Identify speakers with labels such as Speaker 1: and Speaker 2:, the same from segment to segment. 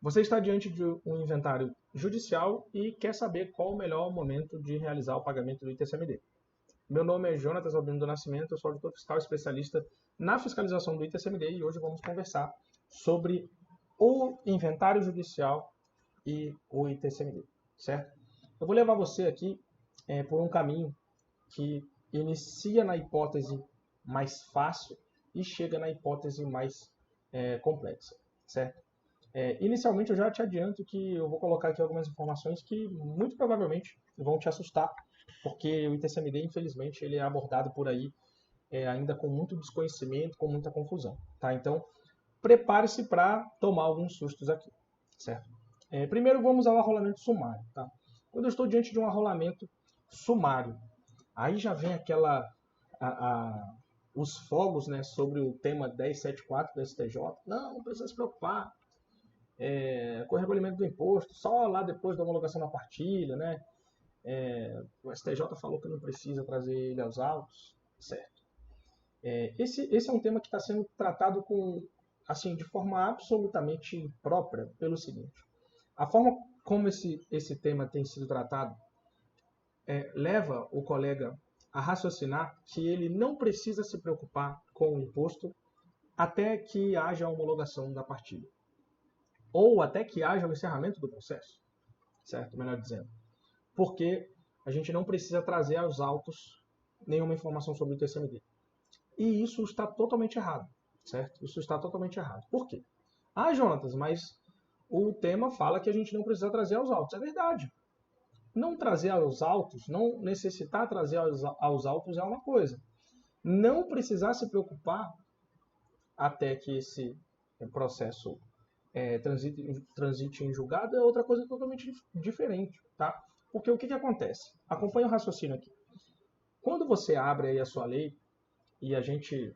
Speaker 1: Você está diante de um inventário judicial e quer saber qual o melhor momento de realizar o pagamento do ITCMD. Meu nome é Jonatas Albino do Nascimento, eu sou auditor fiscal especialista na fiscalização do ITCMD e hoje vamos conversar sobre o inventário judicial e o ITCMD, certo? Eu vou levar você aqui por um caminho que inicia na hipótese mais fácil e chega na hipótese mais complexa, certo? Inicialmente eu já te adianto que eu vou colocar aqui algumas informações que muito provavelmente vão te assustar, porque o ITCMD, infelizmente, ele é abordado por aí ainda com muito desconhecimento, com muita confusão, tá? Então, prepare-se para tomar alguns sustos aqui, certo? Primeiro vamos ao arrolamento sumário, tá? Quando eu estou diante de um arrolamento sumário, aí já vem os fogos, né, sobre o tema 1074 do STJ. Não precisa se preocupar com o recolhimento do imposto, só lá depois da homologação da partilha, né? O STJ falou que não precisa trazer ele aos autos, certo? Esse é um tema que está sendo tratado de forma absolutamente imprópria pelo seguinte. A forma como esse tema tem sido tratado leva o colega a raciocinar que ele não precisa se preocupar com o imposto até que haja a homologação da partilha. Ou até que haja o encerramento do processo, certo? Melhor dizendo. Porque a gente não precisa trazer aos autos nenhuma informação sobre o ITCMD. E isso está totalmente errado, certo? Isso está totalmente errado. Por quê? Jonatas, mas o tema fala que a gente não precisa trazer aos autos. É verdade. Não trazer aos autos, não necessitar trazer aos autos é uma coisa. Não precisar se preocupar até que esse processo transite em julgado é outra coisa totalmente diferente, tá? Porque o que acontece? Acompanha o raciocínio aqui. Quando você abre aí a sua lei, e a gente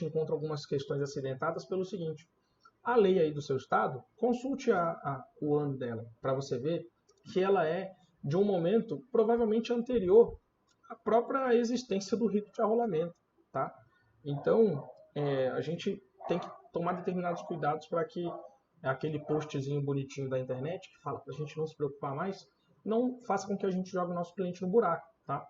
Speaker 1: encontra algumas questões acidentadas pelo seguinte. A lei aí do seu estado, consulte o ano dela, para você ver que ela é de um momento provavelmente anterior à própria existência do rito de arrolamento, tá? Então, a gente tem que tomar determinados cuidados para que aquele postzinho bonitinho da internet que fala para a gente não se preocupar mais, não faça com que a gente jogue o nosso cliente no buraco, tá?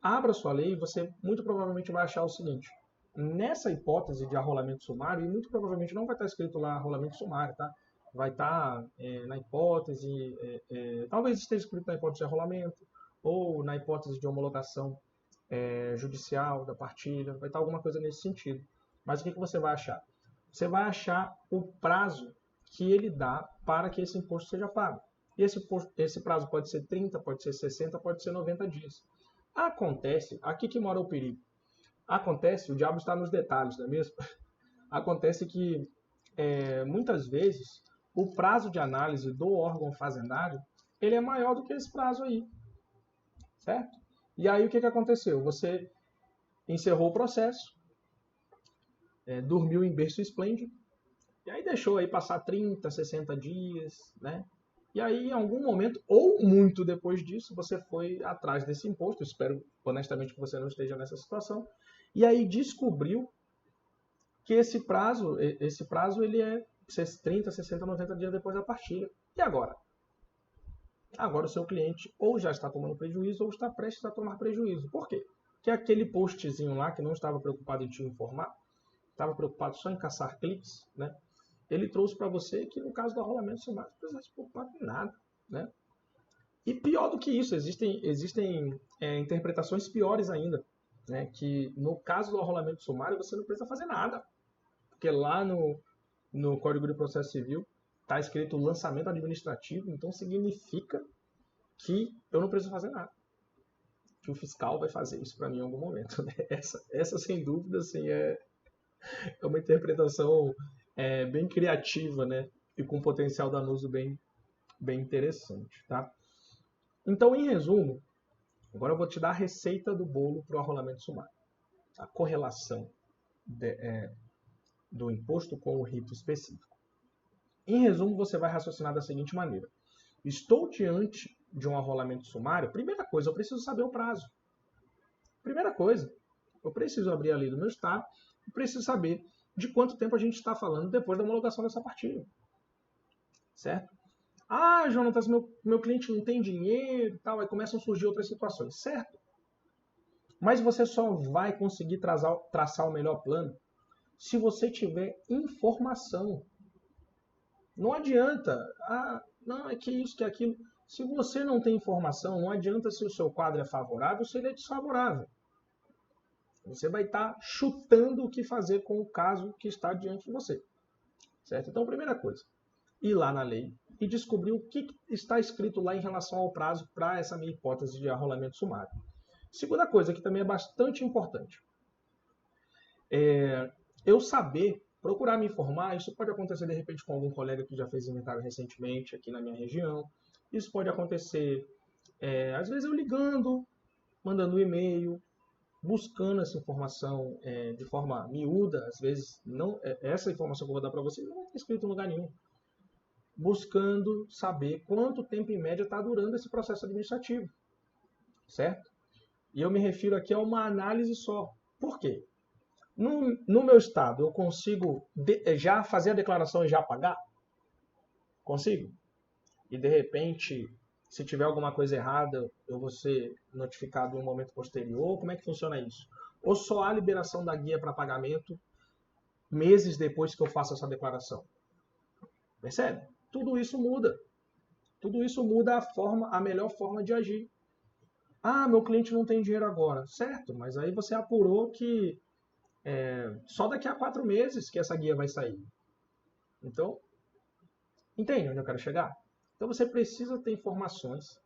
Speaker 1: Abra sua lei e você muito provavelmente vai achar o seguinte. Nessa hipótese de arrolamento sumário, e muito provavelmente não vai estar escrito lá arrolamento sumário, tá? Vai estar na hipótese, talvez esteja escrito na hipótese de arrolamento, ou na hipótese de homologação judicial da partilha, vai estar alguma coisa nesse sentido. Mas o que você vai achar? Você vai achar o prazo que ele dá para que esse imposto seja pago. E esse prazo pode ser 30, pode ser 60, pode ser 90 dias. Acontece, aqui que mora o perigo. Acontece, o diabo está nos detalhes, não é mesmo? Acontece que muitas vezes o prazo de análise do órgão fazendário ele é maior do que esse prazo aí, certo? E aí o que aconteceu? Você encerrou o processo, dormiu em berço esplêndido, e aí deixou aí passar 30, 60 dias, né? E aí, em algum momento, ou muito depois disso, você foi atrás desse imposto. Espero, honestamente, que você não esteja nessa situação. E aí descobriu que esse prazo ele é 30, 60, 90 dias depois da partilha. E agora? Agora o seu cliente ou já está tomando prejuízo ou está prestes a tomar prejuízo. Por quê? Porque aquele postzinho lá, que não estava preocupado em te informar, estava preocupado só em caçar cliques, né? Ele trouxe para você que no caso do arrolamento sumário não precisa se preocupar com nada, né? E pior do que isso, existem interpretações piores ainda, né? Que no caso do arrolamento sumário você não precisa fazer nada, porque lá no Código de Processo Civil está escrito lançamento administrativo, então significa que eu não preciso fazer nada, que o fiscal vai fazer isso para mim em algum momento, né? Essa sem dúvida assim, é uma interpretação bem criativa, né? E com potencial danoso bem interessante, tá? Então, em resumo, agora eu vou te dar a receita do bolo para o arrolamento sumário. A correlação do imposto com o rito específico. Em resumo, você vai raciocinar da seguinte maneira. Estou diante de um arrolamento sumário, primeira coisa, eu preciso saber o prazo. Primeira coisa, eu preciso abrir a lei do meu estado e preciso saber de quanto tempo a gente está falando depois da homologação dessa partilha. certo? Ah, Jonatas, meu cliente não tem dinheiro e tal, aí começam a surgir outras situações, certo? Mas você só vai conseguir traçar o melhor plano se você tiver informação. Não adianta, não, é que isso, que aquilo. Se você não tem informação, não adianta se o seu quadro é favorável ou se ele é desfavorável. Você vai estar chutando o que fazer com o caso que está diante de você. Certo? Então, primeira coisa, ir lá na lei e descobrir o que está escrito lá em relação ao prazo para essa minha hipótese de arrolamento sumário. Segunda coisa, que também é bastante importante, eu saber, procurar me informar. Isso pode acontecer de repente com algum colega que já fez inventário recentemente aqui na minha região. Isso pode acontecer, às vezes eu ligando, mandando um e-mail, buscando essa informação de forma miúda. Às vezes não, essa informação que eu vou dar para vocês não está escrito em lugar nenhum. Buscando saber quanto tempo em média está durando esse processo administrativo, certo? E eu me refiro aqui a uma análise só. Por quê? No meu estado, eu consigo já fazer a declaração e já pagar? Consigo. E de repente, se tiver alguma coisa errada, eu vou ser notificado em um momento posterior? Como é que funciona isso? Ou só há liberação da guia para pagamento meses depois que eu faço essa declaração? Percebe? Tudo isso muda. Tudo isso muda a melhor forma de agir. Ah, meu cliente não tem dinheiro agora. Certo, mas aí você apurou que só daqui a 4 meses que essa guia vai sair. Então, entende onde eu quero chegar? Então você precisa ter informações,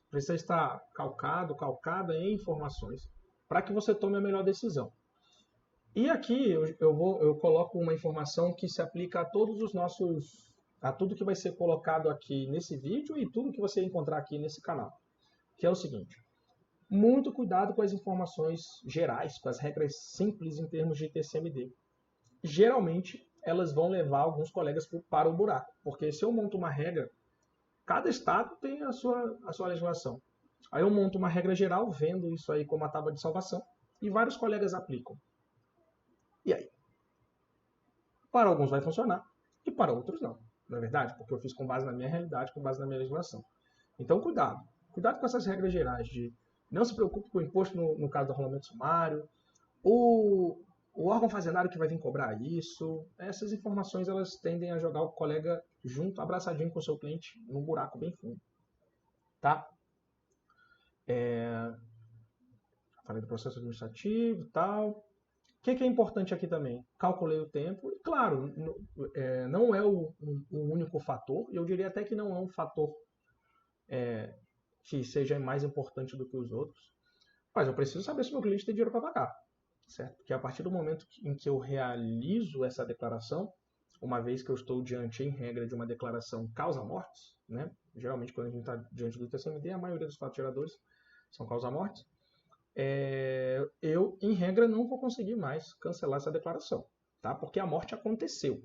Speaker 1: precisa estar calcada em informações, para que você tome a melhor decisão. E aqui eu coloco uma informação que se aplica a todos os a tudo que vai ser colocado aqui nesse vídeo e tudo que você encontrar aqui nesse canal, que é o seguinte: muito cuidado com as informações gerais, com as regras simples em termos de TCMD. Geralmente, elas vão levar alguns colegas para o buraco, porque se eu monto uma regra, cada estado tem a sua legislação. Aí eu monto uma regra geral, vendo isso aí como a tábua de salvação, e vários colegas aplicam. E aí? Para alguns vai funcionar, e para outros não. Não é verdade? Porque eu fiz com base na minha realidade, com base na minha legislação. Então, cuidado. Cuidado com essas regras gerais de não se preocupe com o imposto no caso do arrolamento sumário, o órgão fazendário que vai vir cobrar isso. Essas informações elas tendem a jogar o colega junto, abraçadinho com o seu cliente, num buraco bem fundo. Tá? Falei do processo administrativo e tal. O que é importante aqui também? Calculei o tempo. E, claro, não é o único fator. E eu diria até que não é um fator que seja mais importante do que os outros. Mas eu preciso saber se meu cliente tem dinheiro para pagar. Certo? Porque a partir do momento em que eu realizo essa declaração, uma vez que eu estou diante, em regra, de uma declaração causa-mortes, né? Geralmente quando a gente está diante do TCMD, a maioria dos fatos geradores são causa-mortes, eu, em regra, não vou conseguir mais cancelar essa declaração, tá? Porque a morte aconteceu.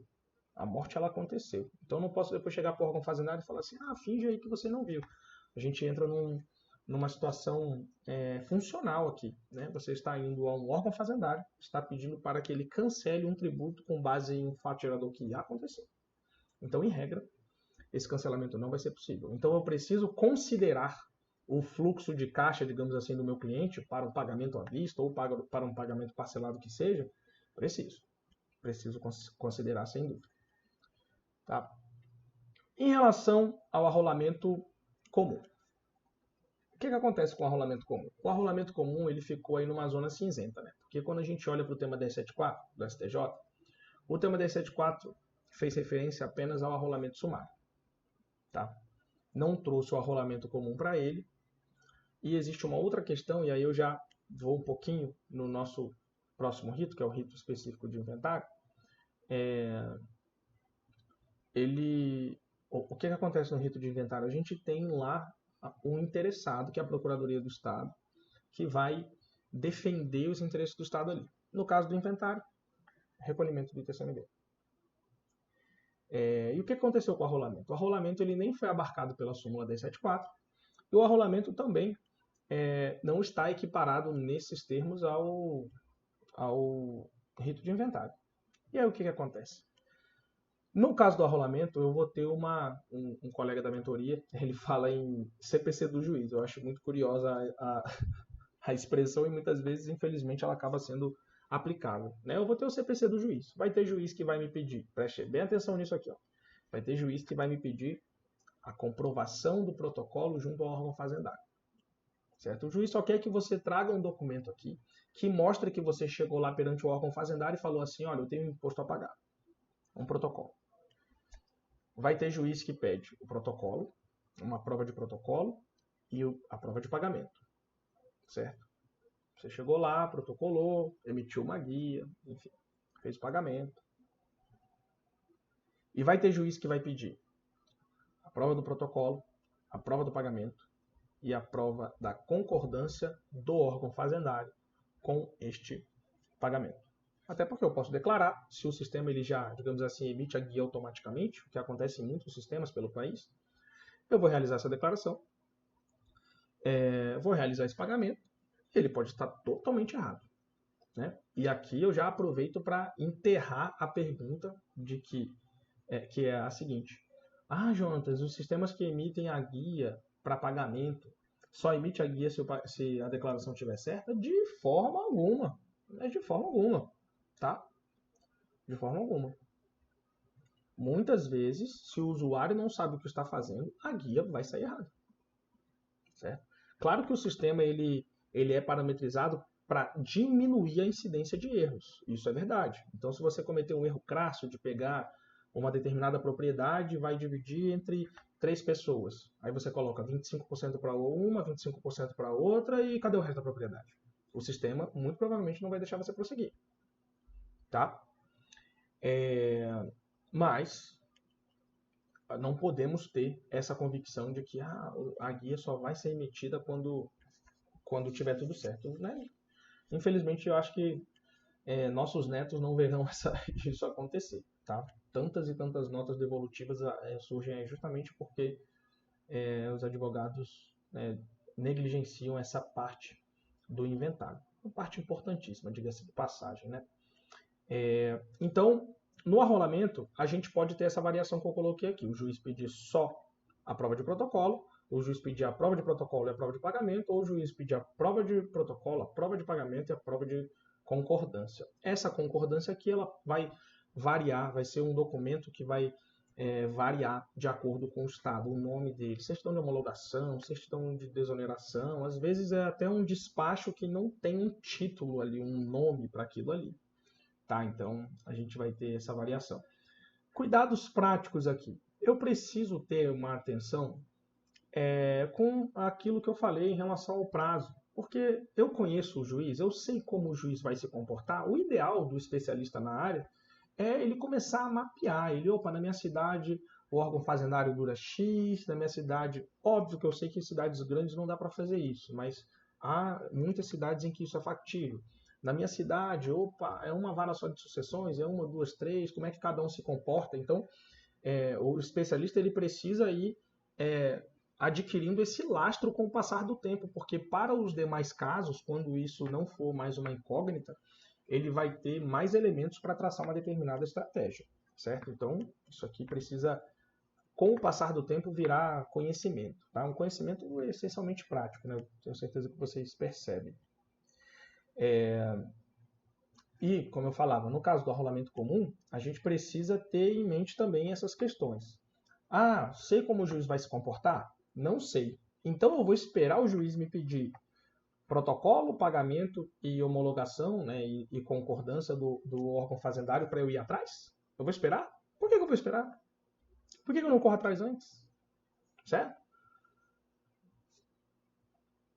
Speaker 1: A morte, ela aconteceu. Então eu não posso depois chegar para o órgão fazendário e falar assim, finge aí que você não viu. A gente entra numa situação funcional aqui, né? Você está indo a um órgão fazendário, está pedindo para que ele cancele um tributo com base em um fato gerador que já aconteceu. Então, em regra, esse cancelamento não vai ser possível. Então, eu preciso considerar o fluxo de caixa, digamos assim, do meu cliente para um pagamento à vista ou para um pagamento parcelado que seja. Preciso considerar, sem dúvida. Tá? Em relação ao arrolamento comum. O que acontece com o arrolamento comum? O arrolamento comum ele ficou aí numa zona cinzenta, né? Porque quando a gente olha para o tema 1074 do STJ, o tema 1074 fez referência apenas ao arrolamento sumário. Tá? Não trouxe o arrolamento comum para ele. E existe uma outra questão, e aí eu já vou um pouquinho no nosso próximo rito, que é o rito específico de inventário. O que acontece no rito de inventário? A gente tem lá um interessado, que é a Procuradoria do Estado, que vai defender os interesses do Estado ali. No caso do inventário, recolhimento do ITCMD. E o que aconteceu com o arrolamento? O arrolamento ele nem foi abarcado pela súmula 1074, e o arrolamento também não está equiparado nesses termos ao rito de inventário. E aí o que acontece? No caso do arrolamento, eu vou ter um colega da mentoria, ele fala em CPC do juiz. Eu acho muito curiosa a expressão e muitas vezes, infelizmente, ela acaba sendo aplicável. Né? Eu vou ter o CPC do juiz. Vai ter juiz que vai me pedir, preste bem atenção nisso aqui, ó. Vai ter juiz que vai me pedir a comprovação do protocolo junto ao órgão fazendário. Certo? O juiz só quer que você traga um documento aqui que mostre que você chegou lá perante o órgão fazendário e falou assim, olha, eu tenho um imposto a pagar. Um protocolo. Vai ter juiz que pede o protocolo, uma prova de protocolo e a prova de pagamento. Certo? Você chegou lá, protocolou, emitiu uma guia, enfim, fez o pagamento. E vai ter juiz que vai pedir a prova do protocolo, a prova do pagamento e a prova da concordância do órgão fazendário com este pagamento. Até porque eu posso declarar, se o sistema ele já, digamos assim, emite a guia automaticamente, o que acontece em muitos sistemas pelo país, eu vou realizar essa declaração, vou realizar esse pagamento, e ele pode estar totalmente errado. Né? E aqui eu já aproveito para enterrar a pergunta de que é a seguinte. Ah, Jonas, os sistemas que emitem a guia para pagamento só emite a guia se a declaração estiver certa? De forma alguma. De forma alguma. Tá? De forma alguma. Muitas vezes, se o usuário não sabe o que está fazendo, a guia vai sair errada. Certo? Claro que o sistema ele é parametrizado para diminuir a incidência de erros. Isso é verdade. Então, se você cometer um erro crasso de pegar uma determinada propriedade e vai dividir entre 3 pessoas, aí você coloca 25% para uma, 25% para outra e cadê o resto da propriedade? O sistema muito provavelmente não vai deixar você prosseguir. Tá? Mas não podemos ter essa convicção de que a guia só vai ser emitida quando tiver tudo certo. Né? Infelizmente, eu acho que nossos netos não verão isso acontecer. Tá? Tantas e tantas notas devolutivas surgem justamente porque os advogados negligenciam essa parte do inventário. Uma parte importantíssima, diga-se de passagem. Né? Então, no arrolamento, a gente pode ter essa variação que eu coloquei aqui. O juiz pedir só a prova de protocolo, o juiz pedir a prova de protocolo e a prova de pagamento, ou o juiz pedir a prova de protocolo, a prova de pagamento e a prova de concordância. Essa concordância aqui ela vai variar, vai ser um documento que vai variar de acordo com o estado, o nome dele, certidão de homologação, certidão de desoneração, às vezes é até um despacho que não tem um título ali, um nome para aquilo ali. Tá? Então, a gente vai ter essa variação. Cuidados práticos aqui. Eu preciso ter uma atenção com aquilo que eu falei em relação ao prazo. Porque eu conheço o juiz, eu sei como o juiz vai se comportar. O ideal do especialista na área é ele começar a mapear. Na minha cidade o órgão fazendário dura X, na minha cidade, óbvio que eu sei que em cidades grandes não dá para fazer isso, mas há muitas cidades em que isso é factível. Na minha cidade, é uma vara só de sucessões, é 1, 2, 3, como é que cada um se comporta? Então, o especialista ele precisa ir adquirindo esse lastro com o passar do tempo, porque para os demais casos, quando isso não for mais uma incógnita, ele vai ter mais elementos para traçar uma determinada estratégia, certo? Então, isso aqui precisa, com o passar do tempo, virar conhecimento, tá? Um conhecimento essencialmente prático, né? Eu tenho certeza que vocês percebem. E, como eu falava, no caso do arrolamento comum, a gente precisa ter em mente também essas questões. Sei como o juiz vai se comportar? Não sei. Então eu vou esperar o juiz me pedir protocolo, pagamento e homologação, né, e concordância do órgão fazendário para eu ir atrás? Eu vou esperar? Por que eu vou esperar? Por que eu não corro atrás antes? Certo?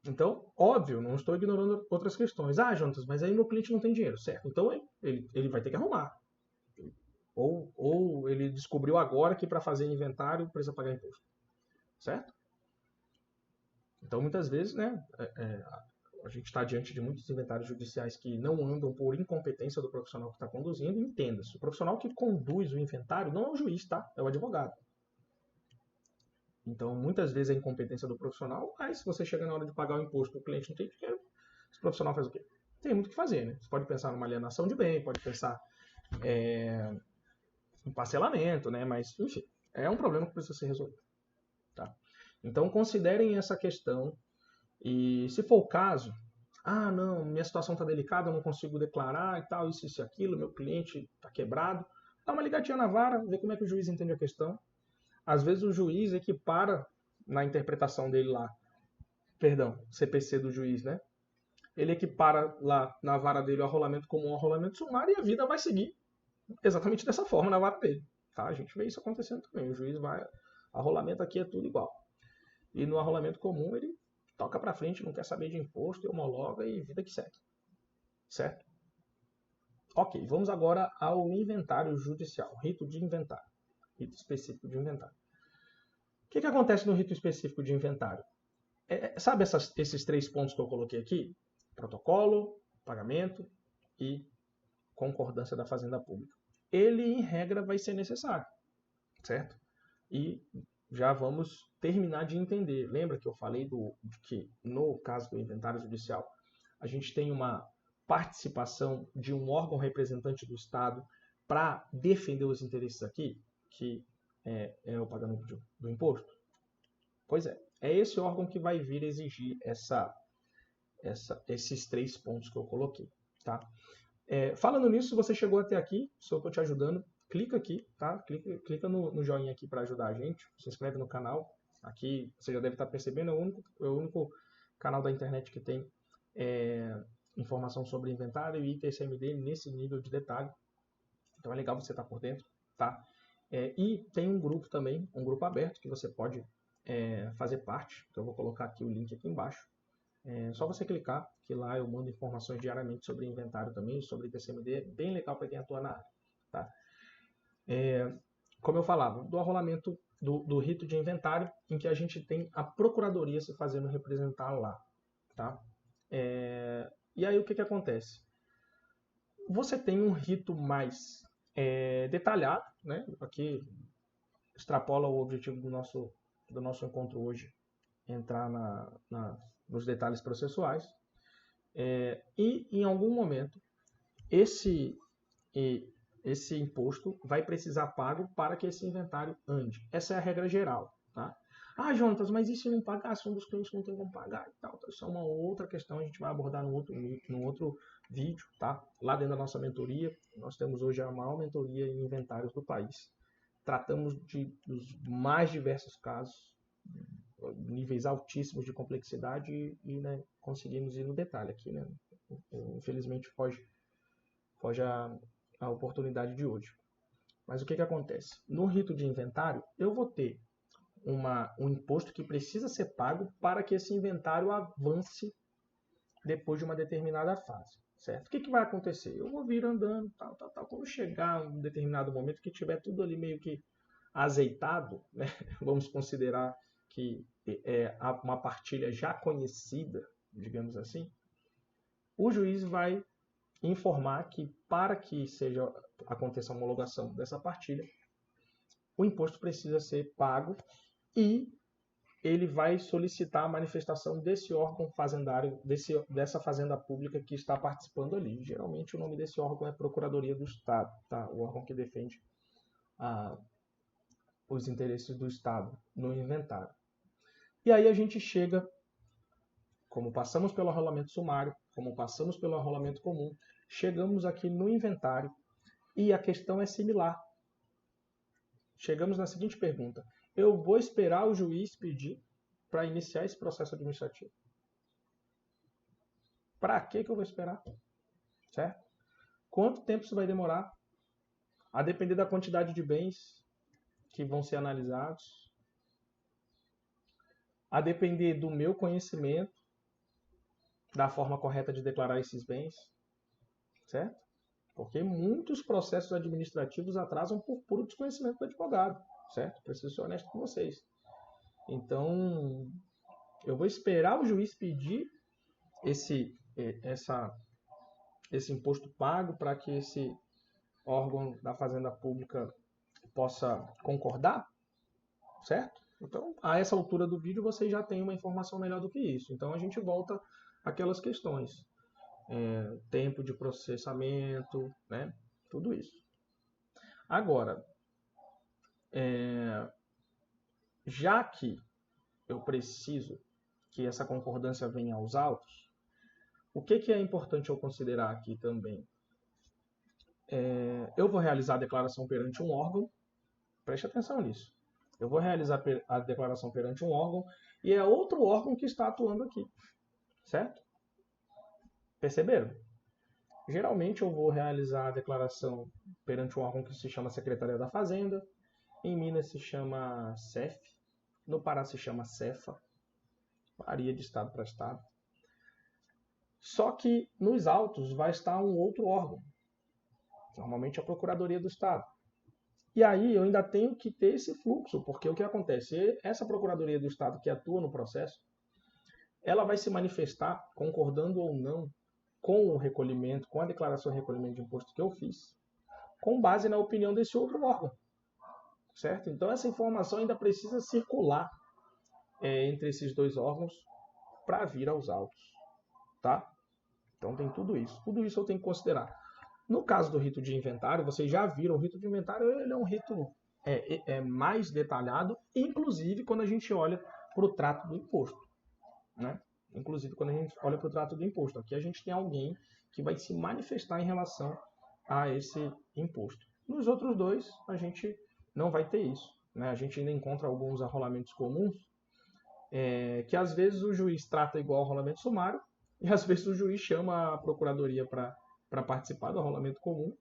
Speaker 1: Então, óbvio, não estou ignorando outras questões. Jonas, mas aí meu cliente não tem dinheiro, certo? Então ele vai ter que arrumar. Ou ele descobriu agora que para fazer inventário precisa pagar imposto. Certo? Então, muitas vezes, né, a gente está diante de muitos inventários judiciais que não andam por incompetência do profissional que está conduzindo. Entenda-se, o profissional que conduz o inventário não é o juiz, tá? É o advogado. Então, muitas vezes a incompetência do profissional, aí se você chega na hora de pagar o imposto, o cliente não tem dinheiro, esse profissional faz o quê? Tem muito o que fazer, né? Você pode pensar numa alienação de bem, pode pensar um parcelamento, né? Mas, enfim, é um problema que precisa ser resolvido. Tá? Então, considerem essa questão e, se for o caso, não, minha situação está delicada, eu não consigo declarar e tal, isso e aquilo, meu cliente está quebrado, dá uma ligadinha na vara, vê como é que o juiz entende a questão. Às vezes o juiz equipara na interpretação dele lá, CPC do juiz, né? Ele equipara lá na vara dele o arrolamento comum ao arrolamento sumário e a vida vai seguir exatamente dessa forma na vara dele. Tá? A gente vê isso acontecendo também. O juiz vai, arrolamento aqui é tudo igual. E no arrolamento comum ele toca para frente, não quer saber de imposto, homologa e vida que segue. Certo? Ok, vamos agora ao inventário judicial, rito de inventário, rito específico de inventário. O que acontece no rito específico de inventário? Sabe esses 3 pontos que eu coloquei aqui? Protocolo, pagamento e concordância da Fazenda Pública. Ele, em regra, vai ser necessário, certo? E já vamos terminar de entender. Lembra que eu falei de que, no caso do inventário judicial, a gente tem uma participação de um órgão representante do Estado para defender os interesses aqui, que é o pagamento do imposto? Pois é esse órgão que vai vir exigir esses 3 pontos que eu coloquei. Tá? Falando nisso, se você chegou até aqui, se eu estou te ajudando, clica aqui, tá? Clica no joinha aqui para ajudar a gente, se inscreve no canal. Aqui você já deve estar percebendo, é o único canal da internet que tem informação sobre inventário e TCMD nesse nível de detalhe. Então é legal você estar por dentro, tá? E tem um grupo também, um grupo aberto que você pode fazer parte. Então eu vou colocar aqui o link aqui embaixo. É só você clicar, que lá eu mando informações diariamente sobre inventário também, sobre TCMD, é bem legal para quem atua na área. Tá? Como eu falava, do arrolamento do rito de inventário, em que a gente tem a procuradoria se fazendo representar lá. Tá? E aí o que acontece? Você tem um rito mais detalhado, né? Aqui extrapola o objetivo do nosso encontro hoje, entrar nos detalhes processuais, e em algum momento esse imposto vai precisar pago para que esse inventário ande. Essa é a regra geral. Tá? Jonatas, mas e se não pagar? Se um dos clientes não tem como pagar e tal? Isso é uma outra questão, a gente vai abordar num outro vídeo. Tá? Lá dentro da nossa mentoria, nós temos hoje a maior mentoria em inventários do país. Tratamos dos mais diversos casos, níveis altíssimos de complexidade e né, conseguimos ir no detalhe aqui. Né? Infelizmente foge a oportunidade de hoje. Mas o que acontece? No rito de inventário, eu vou ter um imposto que precisa ser pago para que esse inventário avance depois de uma determinada fase. Certo? O que vai acontecer? Eu vou vir andando, tal. Quando chegar um determinado momento que tiver tudo ali meio que azeitado, né? Vamos considerar que é uma partilha já conhecida, digamos assim, o juiz vai informar que para que aconteça a homologação dessa partilha, o imposto precisa ser pago e ele vai solicitar a manifestação desse órgão fazendário, dessa fazenda pública que está participando ali. Geralmente o nome desse órgão é Procuradoria do Estado, tá? O órgão que defende os interesses do Estado no inventário. E aí a gente chega, como passamos pelo arrolamento sumário, como passamos pelo arrolamento comum, chegamos aqui no inventário e a questão é similar. Chegamos na seguinte pergunta: eu vou esperar o juiz pedir para iniciar esse processo administrativo? Para que eu vou esperar? Certo? Quanto tempo isso vai demorar? A depender da quantidade de bens que vão ser analisados, a depender do meu conhecimento da forma correta de declarar esses bens, certo? Porque muitos processos administrativos atrasam por puro desconhecimento do advogado, certo? Preciso ser honesto com vocês. Então, eu vou esperar o juiz pedir esse imposto pago para que esse órgão da Fazenda Pública possa concordar, certo? Então, a essa altura do vídeo, vocês já têm uma informação melhor do que isso. Então, a gente volta àquelas questões. Tempo de processamento, né? Tudo isso. Agora, Já que eu preciso que essa concordância venha aos autos, o que é importante eu considerar aqui também? Eu vou realizar a declaração perante um órgão, preste atenção nisso. Eu vou realizar a declaração perante um órgão e é outro órgão que está atuando aqui, certo? Perceberam? Geralmente eu vou realizar a declaração perante um órgão que se chama Secretaria da Fazenda, em Minas se chama CEF, no Pará se chama CEFA, varia de estado para estado. Só que nos autos vai estar um outro órgão, normalmente a Procuradoria do Estado. E aí eu ainda tenho que ter esse fluxo, porque o que acontece? Essa Procuradoria do Estado que atua no processo, ela vai se manifestar concordando ou não com o recolhimento, com a declaração de recolhimento de imposto que eu fiz, com base na opinião desse outro órgão, certo? Então essa informação ainda precisa circular entre esses dois órgãos para vir aos autos, tá? Então tem tudo isso. Tudo isso eu tenho que considerar. No caso do rito de inventário, vocês já viram, o rito de inventário ele é um rito mais detalhado, inclusive quando a gente olha para o trato do imposto, né? Inclusive quando a gente olha para o trato do imposto. Aqui a gente tem alguém que vai se manifestar em relação a esse imposto. Nos outros dois, a gente não vai ter isso, né? A gente ainda encontra alguns arrolamentos comuns, que às vezes o juiz trata igual ao arrolamento sumário, e às vezes o juiz chama a procuradoria para participar do arrolamento comum.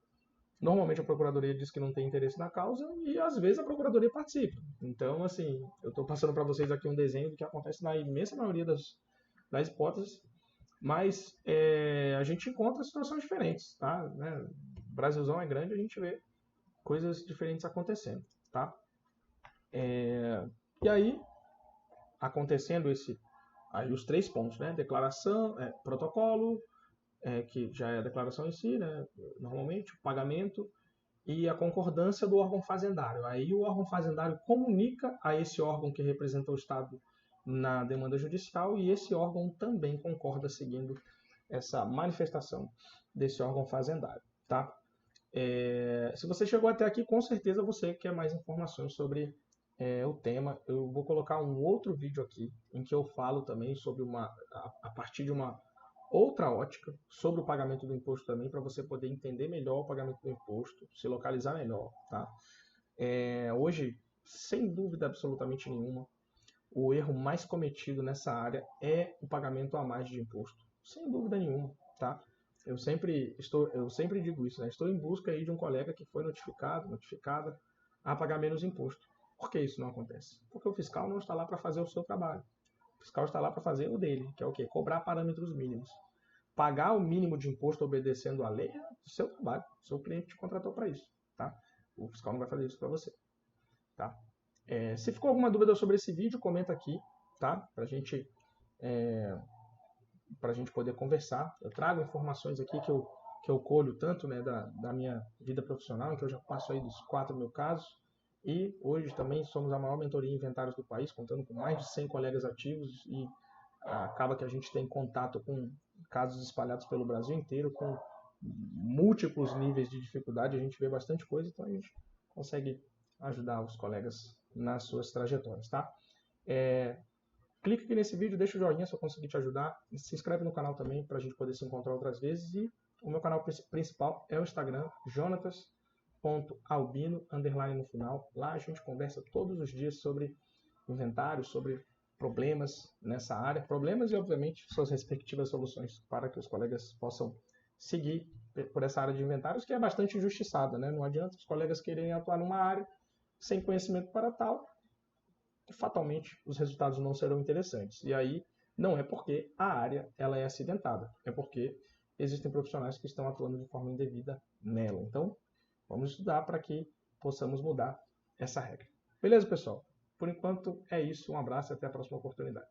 Speaker 1: Normalmente a procuradoria diz que não tem interesse na causa e às vezes a procuradoria participa. Então, assim, eu estou passando para vocês aqui um desenho do que acontece na imensa maioria das hipóteses, mas a gente encontra situações diferentes, tá? Né? O Brasilzão é grande, a gente vê coisas diferentes acontecendo, tá? E aí, acontecendo aí os 3 pontos, né? Declaração, protocolo, que já é a declaração em si, né? Normalmente, o pagamento e a concordância do órgão fazendário. Aí o órgão fazendário comunica a esse órgão que representa o Estado na demanda judicial e esse órgão também concorda seguindo essa manifestação desse órgão fazendário, tá? Se você chegou até aqui, com certeza você quer mais informações sobre o tema. Eu vou colocar um outro vídeo aqui em que eu falo também sobre a partir de uma outra ótica sobre o pagamento do imposto também, para você poder entender melhor o pagamento do imposto, se localizar melhor, tá? Hoje, sem dúvida absolutamente nenhuma, o erro mais cometido nessa área é o pagamento a mais de imposto, sem dúvida nenhuma, tá? Eu sempre digo isso, né? Estou em busca aí de um colega que foi notificada a pagar menos imposto. Por que isso não acontece? Porque o fiscal não está lá para fazer o seu trabalho. O fiscal está lá para fazer o dele, que é o quê? Cobrar parâmetros mínimos. Pagar o mínimo de imposto obedecendo à lei é o seu trabalho. O seu cliente te contratou para isso, tá? O fiscal não vai fazer isso para você, tá? Se ficou alguma dúvida sobre esse vídeo, comenta aqui, tá? Pra gente poder conversar. Eu trago informações aqui que eu colho tanto, né, da minha vida profissional, em que eu já passo aí dos 4.000 casos, e hoje também somos a maior mentoria em inventários do país, contando com mais de 100 colegas ativos, e acaba que a gente tem contato com casos espalhados pelo Brasil inteiro, com múltiplos níveis de dificuldade, a gente vê bastante coisa, então a gente consegue ajudar os colegas nas suas trajetórias, tá? Clica aqui nesse vídeo, deixa o joinha se eu conseguir te ajudar, se inscreve no canal também para a gente poder se encontrar outras vezes, e o meu canal principal é o Instagram, jonatas.albino, _ no final. Lá a gente conversa todos os dias sobre inventário, sobre problemas nessa área, problemas e obviamente suas respectivas soluções para que os colegas possam seguir por essa área de inventários, que é bastante injustiçada, né? Não adianta os colegas quererem atuar numa área sem conhecimento para tal, e fatalmente os resultados não serão interessantes. E aí não é porque a área ela é acidentada, é porque existem profissionais que estão atuando de forma indevida nela. Então, vamos estudar para que possamos mudar essa regra. Beleza, pessoal? Por enquanto é isso. Um abraço e até a próxima oportunidade.